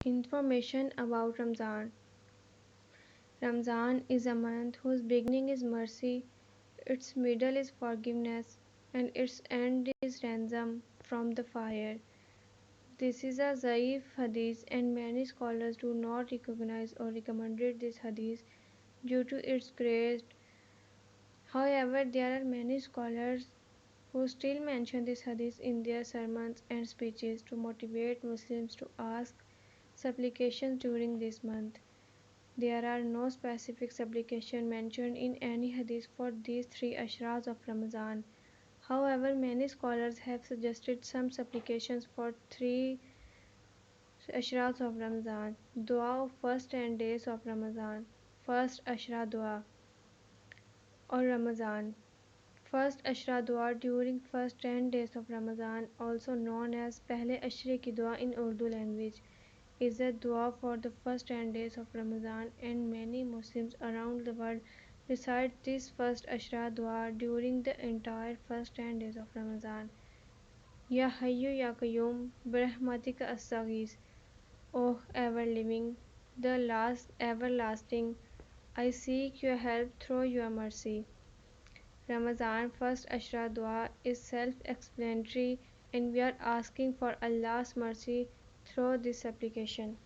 Information about Ramadan. Ramadan is a month whose beginning is mercy, its middle is forgiveness, and its end is ransom from the fire. This is a Daaif hadith, and many scholars do not recognize or recommend this hadith due to its grace. However, there are many scholars who still mention this hadith in their sermons and speeches to motivate Muslims to ask supplications during this month. There are no specific supplication mentioned in any hadith for these 3 ashras of Ramadan. However, many scholars have suggested some supplications for 3 ashras of Ramadan. Dua of first 10 days of Ramadan, First Ashra Dua or Ramadan. First Ashra Dua during first 10 days of Ramadan, also known as Pehle Ashray ki Dua in Urdu language, is a dua for the first 10 days of Ramadan, and many Muslims around the world recite this first Ashra Dua during the entire first 10 days of Ramadan. Ya Hayyu Ya Qayyum Birahmatika Astaghith. O ever living, the last everlasting, I seek your help through your mercy. Ramadan First Ashra Dua is self-explanatory, and we are asking for Allah's mercy through this supplication.